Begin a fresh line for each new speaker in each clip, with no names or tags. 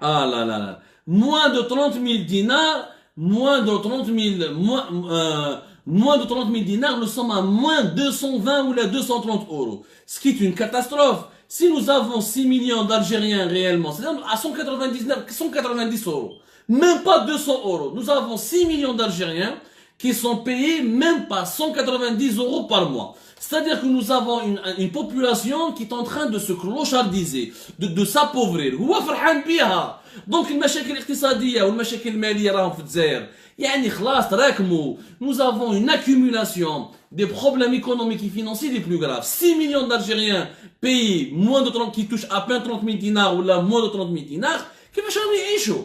Ah là là là. Moins de 30 000 dinars, moins de 30 000 dinars, nous sommes à moins 220 ou là 230 euros. Ce qui est une catastrophe. Si nous avons 6 millions d'Algériens réellement, c'est-à-dire à 190 euros, même pas 200 euros, nous avons 6 millions d'Algériens qui sont payés même pas 190 euros par mois. C'est-à-dire que nous avons une population qui est en train de se clochardiser, de s'appauvrir. Donc المشاكل الاقتصادية والمشاكل المالية راهم في الجزائر. يعني خلاص تراكموا. Nous avons une accumulation des problèmes économiques et financiers les plus graves. 6 millions d'Algériens payés moins de 30, qui touchent à peine 30 000 dinars ou là moins de 30 000 dinars, كيفاش راهم يعيشوا؟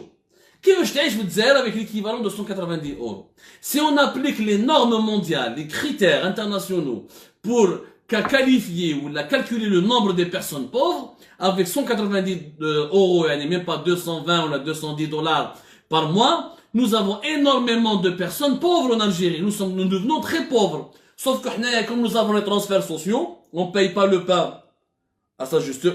كيفاش تعيش في الجزائر avec l'équivalent de 190 euros? Si on applique les normes mondiales, les critères internationaux pour qualifier ou la calculer le nombre de personnes pauvres, avec 190 euros, et même pas 220 ou 210 dollars par mois, nous avons énormément de personnes pauvres en Algérie. Nous devenons très pauvres. Sauf que comme nous avons les transferts sociaux, on ne paye pas le pain à sa juste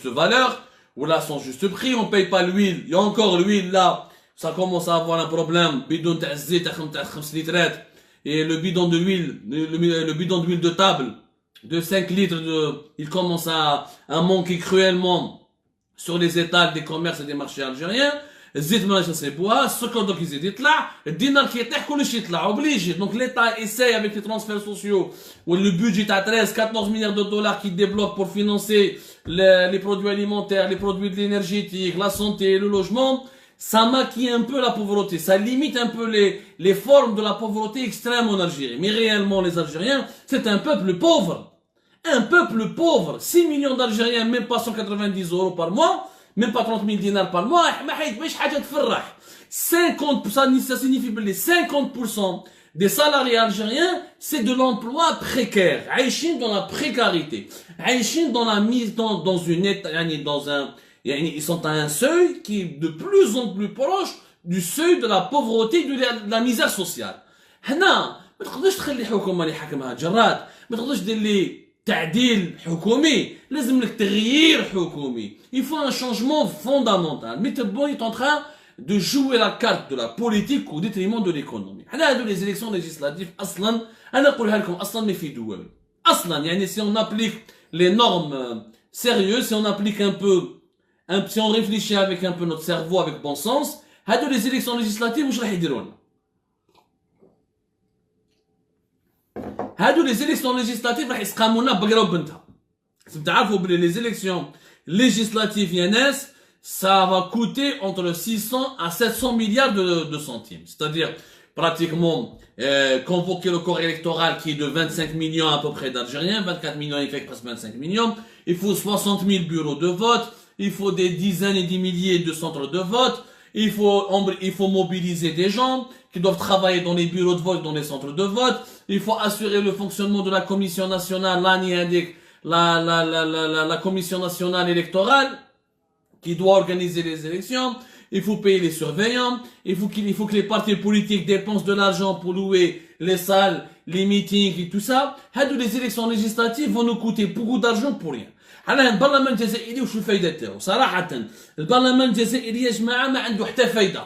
valeur, ou là à son juste prix, on ne paye pas l'huile. Il y a encore l'huile là, ça commence à avoir un problème. Bidon de zit, 5 litres, et le bidon de l'huile, le bidon d'huile de table, de 5 litres, il commence à manquer cruellement sur les étals des commerces et des marchés algériens. الزيت ما نجمش يصيبوها السكر دوك يزيد يطلع الدينار كي يطيح كلشي يطلع اوبليجي دونك ليتا ايساي avec les transferts sociaux ou le budget à 13-14 milliards de dollars qui débloque pour financer les produits alimentaires, les produits de l'énergétique, la santé, le logement, ça maquille un peu la pauvreté, ça limite un peu les formes de la pauvreté extrême en Algérie. Mais réellement les Algériens, c'est un peuple pauvre. Un peuple pauvre, 6 millions d'Algériens, même pas 190 euros par mois, même pas 30 000 dinars par mois, 50%, ça signifie que les 50% des salariés algériens, c'est de l'emploi précaire. Aïchine dans la précarité. Aïchine dans la mise dans une état, ils sont à un seuil qui est de plus en plus proche du seuil de la pauvreté, de la misère sociale. هنا ما تقدرش تخلي حكومة اللي حكمها جراد، ما تقدرش دير لي تعديل حكومي، لازم لك تغيير حكومي. Il faut un changement fondamental. Mais Tebboune est en train de jouer la carte de la politique au détriment de l'économie. هذا les élections législatives أصلا أنا أقولها لكم أصلا ما في دول. أصلا يعني si on applique les normes sérieuses, si on applique si on réfléchit avec un peu notre cerveau avec bon sens, هذو les élections législatives واش راح يديروا لنا؟ هادو les élections législatives راح يسقامونا بقرة وبنتها. تعرفوا بلي les élections législatives يا ناس ça va coûter entre 600 à 700 milliards de centimes. C'est-à-dire pratiquement convoquer le corps électoral qui est de 25 millions à peu près d'Algériens, 24 millions et quelques, presque 25 millions. Il faut 60 000 bureaux de vote, il faut des dizaines et des milliers de centres de vote, il faut mobiliser des gens qui doivent travailler dans les bureaux de vote, dans les centres de vote. Il faut assurer le fonctionnement de la commission nationale, la commission nationale électorale, qui doit organiser les élections. Il faut payer les surveillants. Il faut que les partis politiques dépensent de l'argent pour louer les salles, les meetings et tout ça. Les élections législatives vont nous coûter beaucoup d'argent pour rien. حنا البرلمان الجزائري وشو الفايدة تاعو صراحة البرلمان الجزائري يا جماعة ما عنده حتى فايدة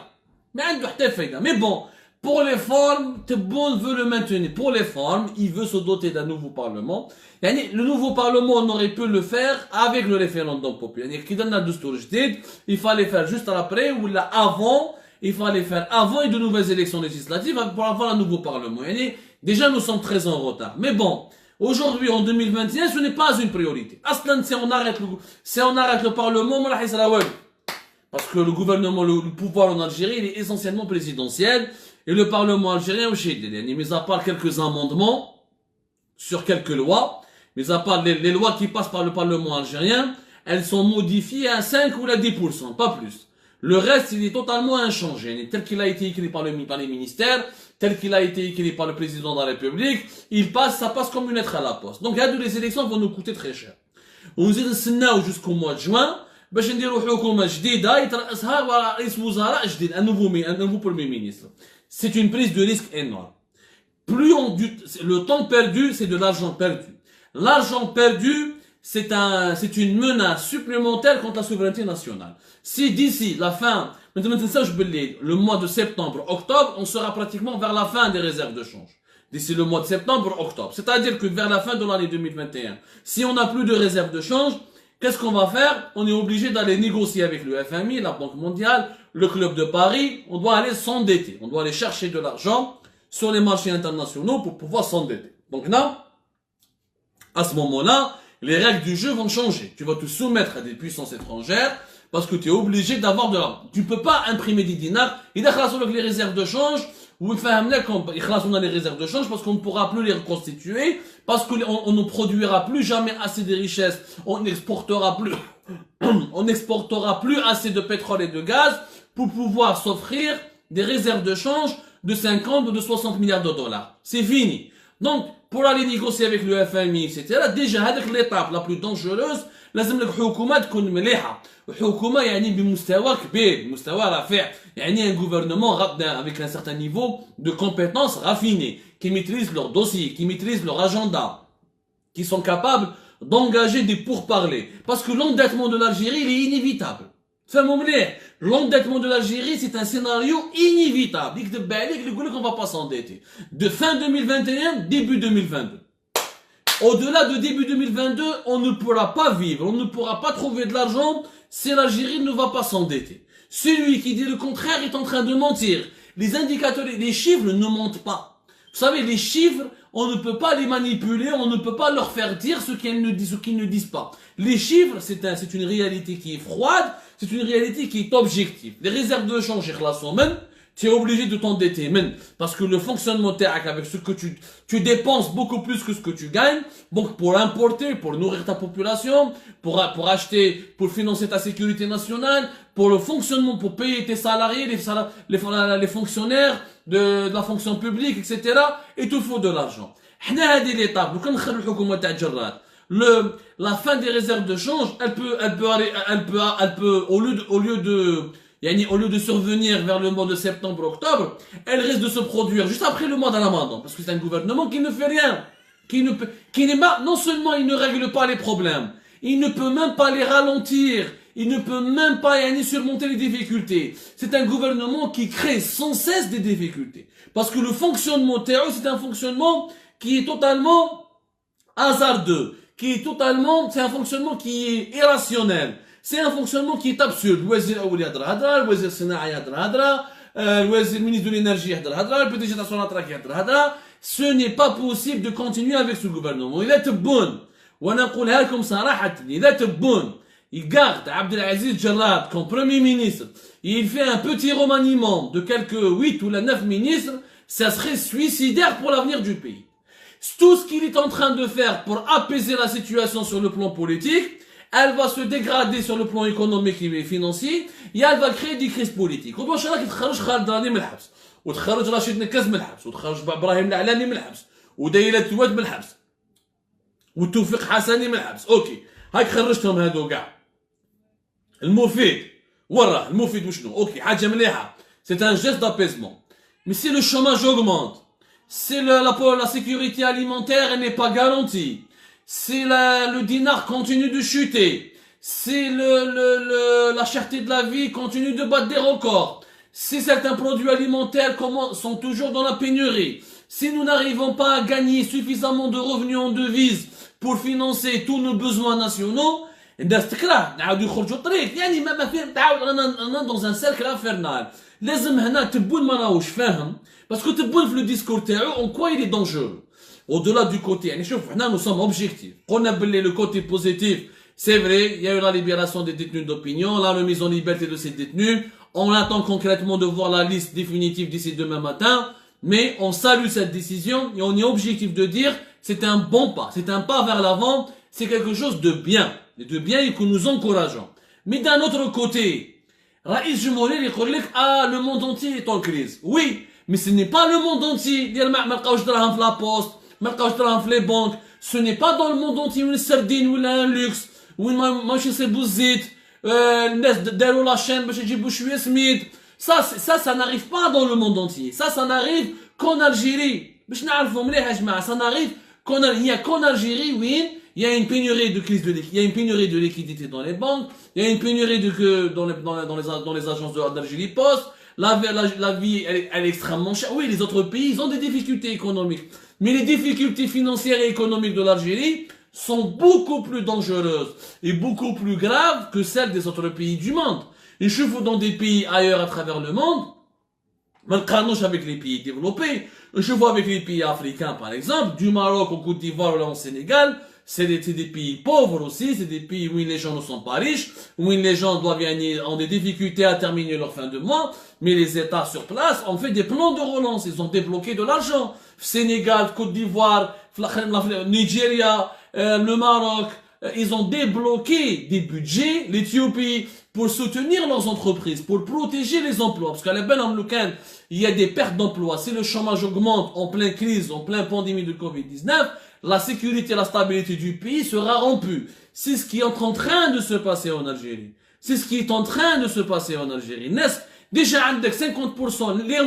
mais bon pour les formes Tebboune veut le maintenir pour les formes il veut se doter d'un nouveau parlement يعني le nouveau parlement on aurait pu le faire avec le référendum populaire يعني كي درنا الدستور جديد il fallait faire juste après ou là avant il fallait faire avant et de nouvelles élections législatives pour avoir un nouveau parlement يعني déjà nous sommes très en retard mais bon. Aujourd'hui, en 2021, ce n'est pas une priorité. Aslan, si on arrête le Parlement, parce que le gouvernement, le pouvoir en Algérie, il est essentiellement présidentiel, et le Parlement algérien, mis à part quelques amendements sur quelques lois, mis à part les lois qui passent par le Parlement algérien, elles sont modifiées à 5 ou à 10%, pas plus. Le reste, il est totalement inchangé, tel qu'il a été écrit par les ministères, tel qu'il a été écrit par le président de la République, ça passe comme une lettre à la poste. Donc, les élections vont nous coûter très cher. On nous dit jusqu'au mois de juin, باش نديروا حكومة جديدة يترأسها رئيس وزراء جديد, un nouveau premier ministre. C'est une prise de risque énorme. Le temps perdu, c'est de l'argent perdu. L'argent perdu, c'est une menace supplémentaire contre la souveraineté nationale. Si d'ici la fin, le mois de septembre, octobre, on sera pratiquement vers la fin des réserves de change. D'ici le mois de septembre, octobre. C'est-à-dire que vers la fin de l'année 2021, si on n'a plus de réserves de change, qu'est-ce qu'on va faire? On est obligé d'aller négocier avec le FMI, la Banque mondiale, le Club de Paris. On doit aller s'endetter. On doit aller chercher de l'argent sur les marchés internationaux pour pouvoir s'endetter. Donc là, à ce moment-là, les règles du jeu vont changer. Tu vas te soumettre à des puissances étrangères parce que tu es obligé d'avoir de l'argent. Tu ne peux pas imprimer des dinars. Il y a les réserves de change. On a les réserves de change parce qu'on ne pourra plus les reconstituer, parce qu'on ne produira plus jamais assez de richesses, on n'exportera plus assez de pétrole et de gaz pour pouvoir s'offrir des réserves de change de 50 ou de 60 milliards de dollars. C'est fini. Donc, pour aller négocier avec le FMI, etc., déjà, c'est l'étape la plus dangereuse. لازم الحكومة تكون مليحة. الحكومة يعني بمستوى كبير، بمستوى رفيع. يعني un gouvernement avec un certain niveau de compétences raffinées, qui maîtrisent leur dossier, qui maîtrisent leur agenda, qui sont capables d'engager des pourparlers. Parce que l'endettement de l'Algérie, il est inévitable. L'endettement de l'Algérie, c'est un scénario inévitable. On va pas s'endetter. De fin 2021, début 2022. Au-delà de début 2022, on ne pourra pas vivre, on ne pourra pas trouver de l'argent si l'Algérie ne va pas s'endetter. Celui qui dit le contraire est en train de mentir. Les indicateurs, les chiffres ne mentent pas. Vous savez, les chiffres, on ne peut pas les manipuler, on ne peut pas leur faire dire ce qu'ils ne disent pas. Les chiffres, c'est une réalité qui est froide, c'est une réalité qui est objective. Les réserves de change, tu es obligé de t'endetter, parce que le fonctionnement avec ce que tu dépenses beaucoup plus que ce que tu gagnes, donc pour importer, pour nourrir ta population, pour acheter, pour financer ta sécurité nationale, pour le fonctionnement, pour payer tes salariés, les fonctionnaires de la fonction publique, etc. Il te faut de l'argent. La fin des réserves de change, elle peut, au lieu de survenir vers le mois de septembre-octobre, elle risque de se produire juste après le mois de Ramadan. Parce que c'est un gouvernement qui ne fait rien. Non seulement il ne règle pas les problèmes, il ne peut même pas les ralentir, il ne peut même pas surmonter les difficultés. C'est un gouvernement qui crée sans cesse des difficultés. Parce que le fonctionnement terroriste, c'est un fonctionnement qui est totalement hasardeux, c'est un fonctionnement qui est irrationnel. C'est un fonctionnement qui est absurde. Le ministre de l'énergie, le PDG de la ce n'est pas possible de continuer avec ce gouvernement. Il est bon. Il garde Abdelaziz Jarrad comme premier ministre. Il fait un petit remaniement de quelques 8 ou 9 ministres. Ça serait suicidaire pour l'avenir du pays. Tout ce qu'il est en train de faire pour apaiser la situation sur le plan politique, elle va se dégrader sur le plan économique et financier, et elle va créer des crises politiques. وباش راك تخرج خالد راني من الحبس، وتخرج رشيد نكاز من الحبس، وتخرج ابراهيم العلاني من الحبس، ودايلة تواد من الحبس، وتوفيق حسني من الحبس. اوكي، هاك خرجتهم هادو كاع. المفيد وراه المفيد وشنو؟ اوكي، حاجة مليحة. C'est un geste d'apaisement. Mais si le chômage augmente, si la sécurité alimentaire n'est pas garantie, si le dinar continue de chuter, si la cherté de la vie continue de battre des records, si certains produits alimentaires sont toujours dans la pénurie, si nous n'arrivons pas à gagner suffisamment de revenus en devises pour financer tous nos besoins nationaux, الناس تكره نعاودوا يخرجوا الطريق. يعني ما فيه تعاود رانا dans un cercle infernal. لازم هنا تبون ما راهوش فاهم باسكو تبون في لو ديسكور تاعو en quoi il est dangereux. Au-delà du côté, nous sommes objectifs. On a appelé le côté positif. C'est vrai, il y a eu la libération des détenus d'opinion, la remise en liberté de ces détenus. On attend concrètement de voir la liste définitive d'ici demain matin. Mais on salue cette décision et on est objectif de dire c'est un bon pas, c'est un pas vers l'avant, c'est quelque chose de bien et que nous encourageons. Mais d'un autre côté, Raïs Jumouri, il dit le monde entier est en crise. Oui, mais ce n'est pas le monde entier. La poste, les banques, ce n'est pas dans le monde entier une sardine ou un luxe, ou une machine c'est bouzit, la chaîne, ça n'arrive pas dans le monde entier. Ça n'arrive qu'en Algérie. Ça n'arrive il n'y a qu'en Algérie, oui, il y a une pénurie de crise il y a une pénurie de liquidité dans les banques, il y a une pénurie dans les agences d'Algérie Post, la vie, elle est extrêmement chère. Oui, les autres pays, ils ont des difficultés économiques. Mais les difficultés financières et économiques de l'Algérie sont beaucoup plus dangereuses et beaucoup plus graves que celles des autres pays du monde. Et je vous dans des pays ailleurs à travers le monde, avec les pays développés, je vois avec les pays africains par exemple, du Maroc au Côte d'Ivoire ou là au Sénégal, c'est des pays pauvres aussi, c'est des pays où les gens ne sont pas riches, où les gens doivent gagner, ont des difficultés à terminer leur fin de mois, mais les États sur place ont fait des plans de relance, ils ont débloqué de l'argent. Sénégal, Côte d'Ivoire, Nigeria, le Maroc, ils ont débloqué des budgets, l'Éthiopie, pour soutenir leurs entreprises, pour protéger les emplois. Parce qu'à la belle américaine, il y a des pertes d'emplois. Si le chômage augmente en pleine crise, en pleine pandémie de Covid-19, la sécurité et la stabilité du pays sera rompue. C'est ce qui est en train de se passer en Algérie. C'est ce qui est en train de se passer en Algérie. Déjà, avec 50%, les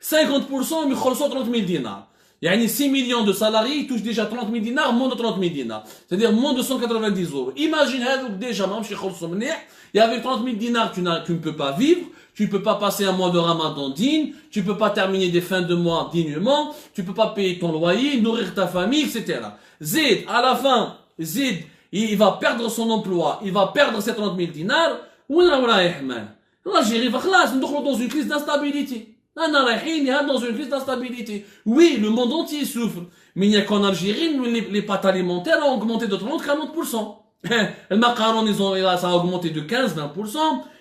50% ils خلصوا 30 000 dinars. Il y a 6 millions de salariés, ils touchent déjà 30 000 dinars, moins de 30 000 dinars. C'est-à-dire moins de 190 euros. Imagine, déjà, et avec 30 000 dinars, tu ne peux pas vivre, tu ne peux pas passer un mois de ramadan digne, tu ne peux pas terminer des fins de mois dignement, tu ne peux pas payer ton loyer, nourrir ta famille, etc. Zid, à la fin, Zid, il va perdre son emploi, il va perdre ses 30 000 dinars, l'Algérie va dans une crise d'instabilité. Dans une crise d'instabilité. Oui, le monde entier souffre. Mais il n'y a qu'en Algérie, les pâtes alimentaires ont augmenté de 30-40%. Le macaron, ça a augmenté de 15-20%.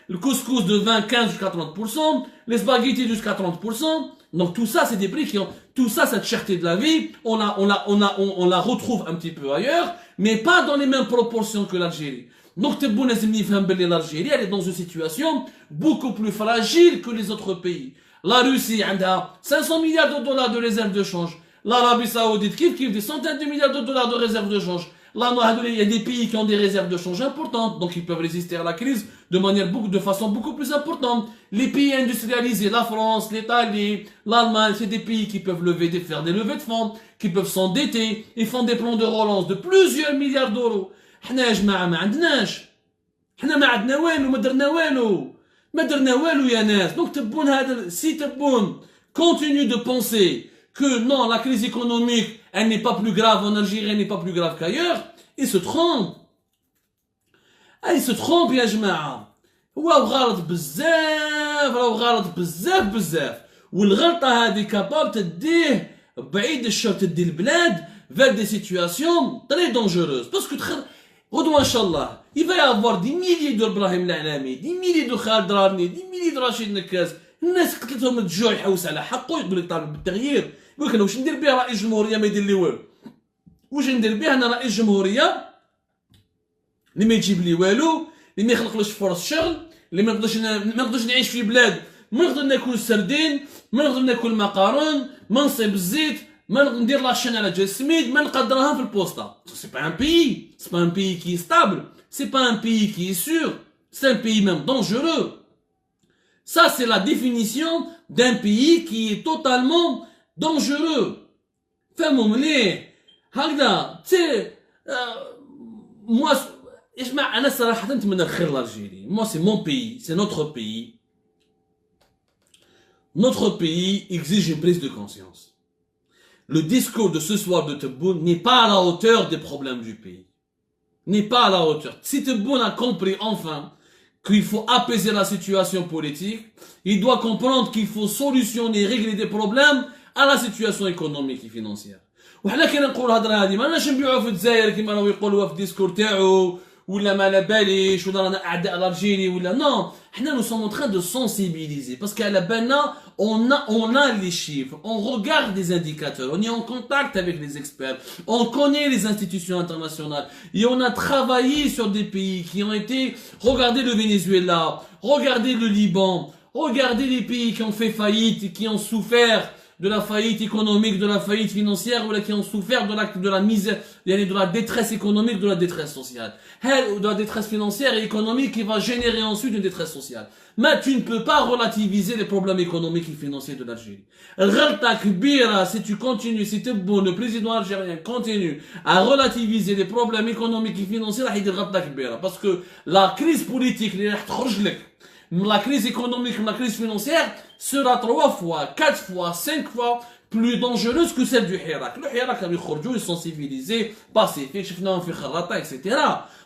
Le couscous de 20-15 jusqu'à 30%. Les spaghettis jusqu'à 30%. Donc tout ça, c'est des prix qui ont, tout ça, cette cherté de la vie, on la retrouve un petit peu ailleurs, mais pas dans les mêmes proportions que l'Algérie. Donc, l'Algérie, elle est dans une situation beaucoup plus fragile que les autres pays. La Russie, elle a 500 milliards de dollars de réserves de change. L'Arabie Saoudite, qui des centaines de milliards de dollars de réserves de change. Là, il y a des pays qui ont des réserves de change importantes, donc ils peuvent résister à la crise de façon beaucoup plus importante. Les pays industrialisés, la France, l'Italie, l'Allemagne, c'est des pays qui peuvent faire des levées de fonds, qui peuvent s'endetter, ils font des plans de relance de plusieurs milliards d'euros. حنا يا جماعة ما عندناش. حنا ما عندنا والو، ما درنا والو. ما درنا والو يا ناس. Donc تبون هذا si تبون continue de penser que non, la crise économique, elle n'est pas plus grave en Algérie, elle n'est pas plus grave qu'ailleurs, il se trompe. Il se trompe يا جماعة. هو غلط بزاف، راهو غلط بزاف بزاف. والغلطة هذه كاباب تديه بعيد الشر، تدي البلاد vers des situations très dangereuses. Parce que غدوة إن شاء الله il va y avoir des milliers de إبراهيم العلامي, des milliers de خالد رامي, des milliers de رشيد نكاس. الناس قتلتهم الجوع يحوس على حقه، يقول لك طالب بالتغيير. يقول لك انا واش ندير بها رئيس الجمهوريه ما يدير لي والو. واش ندير بها انا رئيس الجمهوريه اللي ما يجيب لي والو، اللي ما يخلقليش فرص شغل، اللي ما نقدرش نعيش في بلاد، ما نقدر ناكل سردين، ما نقدر ناكل مقارون، ما نصيب الزيت، ما نقدر ندير لاشين على جال السميد، ما نقدرها في البوسطه. سي با ان بيي، سي با ان بيي كي ستابل، سي با ان بيي كي سور، سي ان بيي ميم dangereux. Ça, c'est la définition d'un pays qui est totalement dangereux. فهموا مليح هكذا. moi اسمع، انا صراحه نتمنى الخير لالجيري. moi c'est mon pays, c'est notre pays. Notre pays exige une prise de conscience. Le discours de ce soir de Tebboune n'est pas à la hauteur des problèmes du pays. N'est pas à la hauteur. Si Tebboune a compris enfin qu'il faut apaiser la situation politique, il doit comprendre qu'il faut solutionner, régler des problèmes à la situation économique et financière. وحنا كي نقول الهضره هذه ماناش نبيعوا في الجزائر كيما راهو يقولوها في الديسكور تاعو، ولا ما على باليش، ولا رانا اعداء الجيري ولا نو. حنا nous sommes en train de sensibiliser parce qu'à la بالنا on a les chiffres, on regarde des indicateurs, on est en contact avec les experts, on connaît les institutions internationales et on a travaillé sur des pays qui ont été, regardez le Venezuela, regardez le Liban, regardez les pays qui ont fait faillite et qui ont souffert de la faillite économique, de la faillite financière, ou qui ont souffert de la misère, de la détresse économique, de la détresse sociale. De la détresse financière et économique qui va générer ensuite une détresse sociale. Mais tu ne peux pas relativiser les problèmes économiques et financiers de l'Algérie. Si tu continues, si tu es bon, le président algérien continue à relativiser les problèmes économiques et financiers, parce que la crise politique, la crise économique, la crise financière sera 3 fois, 4 fois, 5 fois plus dangereuse que celle du Hirak. Le Hirak, ils sont civilisés, pacifiques, etc.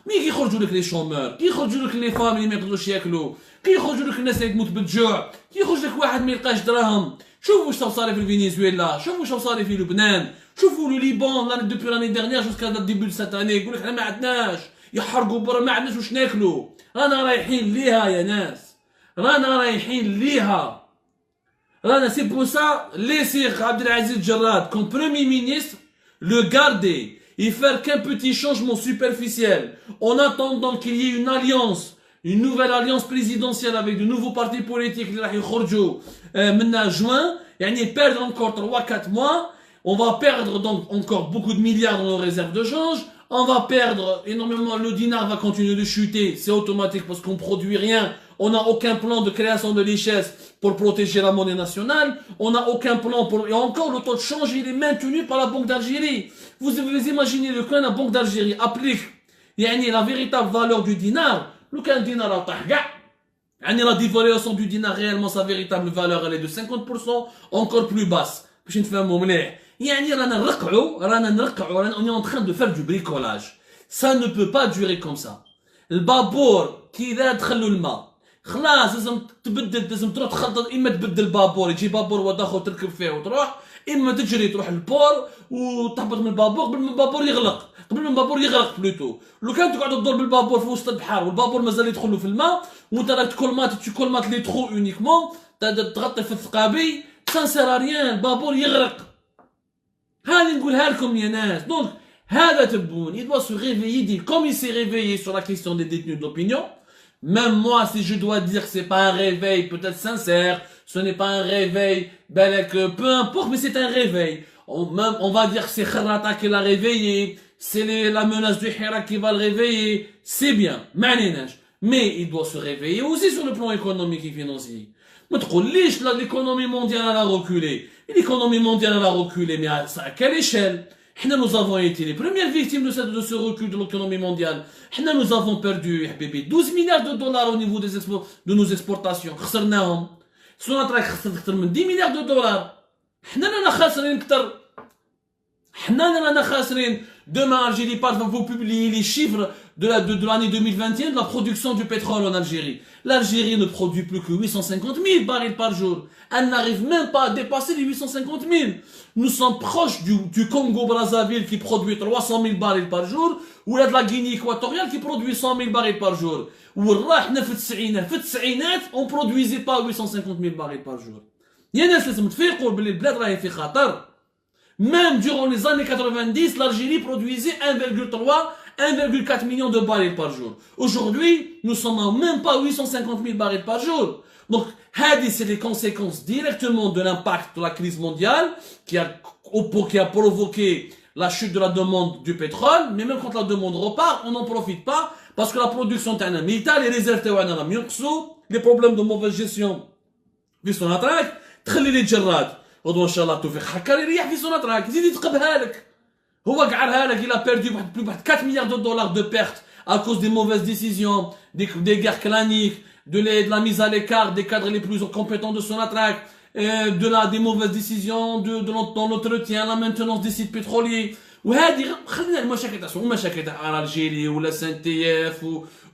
Mais qui يخرجوا لك les chômeurs, qui يخرجوا لك les femmes اللي ما يقدروش ياكلوا, qui يخرجوا لك الناس اللي تموت بالجوع, qui يخرج لك واحد ما يلقاش دراهم. شوفوا واش صار في فنزويلا, شوفوا واش صار في لبنان, شوفوا le Liban depuis l'année dernière jusqu'à le début de cette année, يقول لك احنا ما عندناش, يحرقوا برا ما عندناش واش ناكلوا. رانا رايحين ليها يا ناس, رانا رايحين ليها. رانا c'est pour ça laisser Abdelaziz Jarrad comme premier ministre, le garder et faire qu'un petit changement superficiel en attendant qu'il y ait une alliance, une nouvelle alliance présidentielle avec de nouveaux partis politiques qui vont sortir maintenant juin, et perdre encore 3-4 mois. On va perdre donc encore beaucoup de milliards dans nos réserves de change. On va perdre énormément, le dinar va continuer de chuter, c'est automatique parce qu'on produit rien. On n'a aucun plan de création de richesse pour protéger la monnaie nationale. On n'a aucun plan pour... Et encore, le taux de change, il est maintenu par la Banque d'Algérie. Vous imaginez le cas de la Banque d'Algérie applique la véritable valeur du dinar. Le cas du dinar a la dévaluation du dinar, réellement, sa véritable valeur, elle est de 50%, encore plus basse. On est en train de faire du bricolage. Ça ne peut pas durer comme ça. Le babour, qui est تخلوا الماء. خلاص لازم تبدل, لازم تروح تخطط, اما تبدل البابور يجي بابور وداخل تركب فيه وتروح, اما تجري تروح للبور وتهبط من البابور قبل ما البابور يغلق, قبل ما البابور يغرق بلوتو. لو كان تقعد تدور بالبابور في وسط البحر والبابور مازال يدخل في الماء وانت راك تكولمات لي ترو اونيكمون, تغطي في الثقابي, سان سير ريان, البابور يغرق. هاني نقولها لكم يا ناس. دونك هذا تبون, il doit se réveiller, comme il s'est réveillé sur la question des détenus de l'opinion. Même moi, si je dois dire que c'est pas un réveil peut-être sincère, ce n'est pas un réveil, peu importe, mais c'est un réveil. On va dire que c'est Kharrata qui l'a réveillé, c'est la menace du Hirak qui va le réveiller, c'est bien, mais il doit se réveiller aussi sur le plan économique et financier. Mais l'économie mondiale a reculé. L'économie mondiale a reculé, mais à quelle échelle? Nous avons été les premières victimes de ce recul de l'économie mondiale. Nous avons perdu 12 milliards de dollars au niveau de nos exportations. خسرناهم. سوناتراك خسرت أكثر من 10 milliards de dollars. رانا خاسرين أكثر. رانا خاسرين. Demain, Algérie va vous publier les chiffres de l'année 2021 de la production du pétrole en Algérie. L'Algérie ne produit plus que 850 000 barils par jour. Elle n'arrive même pas à dépasser les 850 000. Nous sommes proches du Congo-Brazzaville qui produit 300 000 barils par jour, ou de la Guinée équatoriale qui produit 100 000 barils par jour. On produisait pas 850 000 barils par jour. Même durant les années 90, l'Algérie produisait 1,4 million de barils par jour. Aujourd'hui, nous sommes même pas 850 000 barils par jour. Donc, c'est les conséquences directement de l'impact de la crise mondiale qui a provoqué la chute de la demande du pétrole. Mais même quand la demande repart, on n'en profite pas parce que la production est militaire, les réserves les problèmes de mauvaise gestion. في سوناتراك تخلي لي جراد غدوه ان شاء الله التوفيق حكا يريح في سوناتراك يزيد يتقبها لك هو قعرها لك. Il a perdu plus de 4 milliards de dollars de pertes à cause des mauvaises décisions, des guerres claniques, de la mise à l'écart des cadres les plus compétents de Sonatrach, des mauvaises décisions dans l'entretien, la maintenance des sites pétroliers. وهذه خلينا المشاكل تاع المشاكل تاع الجيري ولا سنتيف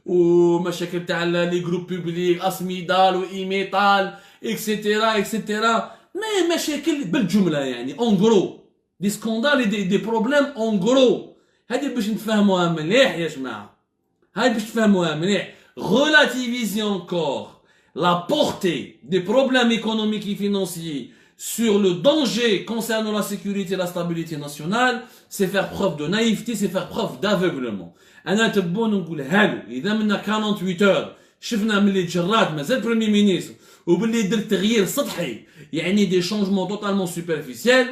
ومشاكل تاع لي جروب بوبليك اسميدال وايميتال اكسيتيرا اكسيتيرا. مي مشاكل بالجمله يعني اون غرو دي سكوندال دي بروبليم اون غرو. هذه باش نفهموها مليح يا جماعه, هذه باش تفهموها مليح. Relativiser encore la portée des problèmes économiques et financiers sur le danger concernant la sécurité et la stabilité nationale, c'est faire preuve de naïveté, c'est faire preuve d'aveuglement. أنا تبون نقول هالو إذا منا 48 heures شفنا ملي تجرات مازال بريمي مينيستر وباللي درت تغيير سطحي يعني des changements totalement superficiels,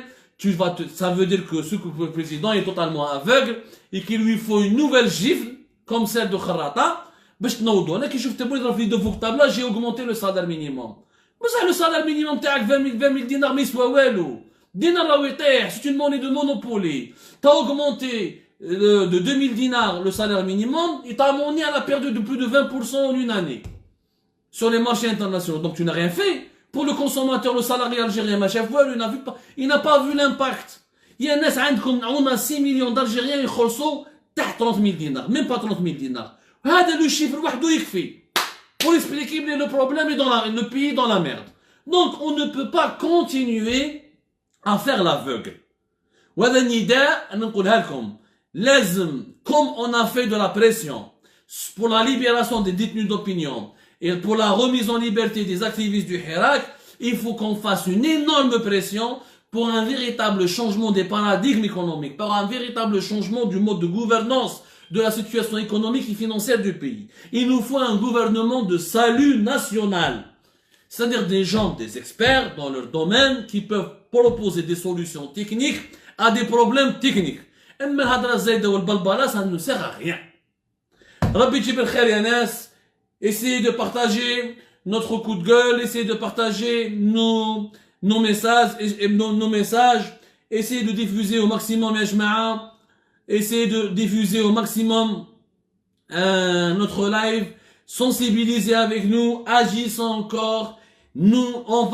ça veut dire que ce président est totalement aveugle et qu'il lui faut une nouvelle gifle comme celle de Kharata باش تنوضوا. انا كي شفت بغيت نضرب في دو فوق طابلا j'ai augmenté le salaire minimum. بصح le salaire minimum تاعك 20 000 دينار ما يسوى والو. دينار راهو يطيح, c'est une monnaie de monopoly. T'as augmenté de 2000 dinars le salaire minimum et ta monnaie elle a perdu de plus de 20% en une année sur les marchés internationaux. Donc tu n'as rien fait pour le consommateur, le salarié algérien. Ma chef, il n'a pas vu l'impact. Il y a on a 6 millions d'Algériens qui ont 30 000 dinars, même pas 30 000 dinars. C'est le chiffre pour expliquer que le problème est le pays dans la merde. Donc on ne peut pas continuer à faire l'aveugle. وهذا النداء نقولها لكم. لازم, comme on a fait de la pression pour la libération des détenus d'opinion et pour la remise en liberté des activistes du Hirak, il faut qu'on fasse une énorme pression pour un véritable changement des paradigmes économiques, pour un véritable changement du mode de gouvernance de la situation économique et financière du pays. Il nous faut un gouvernement de salut national. C'est-à-dire des gens, des experts dans leur domaine qui peuvent proposer des solutions techniques à des problèmes techniques. اما الهضره الزايده والبلبله ça ne sert à rien. ربي يجيب الخير يا ناس. Essayez de partager notre coup de gueule, essayez de partager nos messages, essayez de diffuser au maximum ya jma'a, essayez de diffuser au maximum notre live, sensibilisez avec nous, agissez encore. Nous, on ne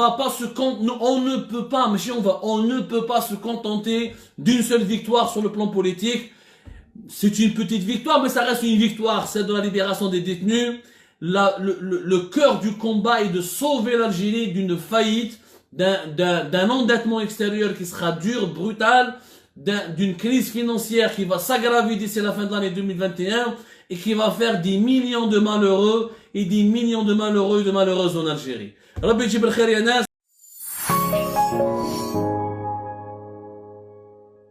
peut pas se contenter d'une seule victoire sur le plan politique. C'est une petite victoire, mais ça reste une victoire, celle de la libération des détenus. Le cœur du combat est de sauver l'Algérie d'une faillite, d'un endettement extérieur qui sera dur, brutal, d'une crise financière qui va s'aggraver d'ici la fin de l'année 2021 et qui va faire des millions de malheureux et des millions de malheureux et de malheureuses en Algérie. ربي يجيب الخير يا ناس.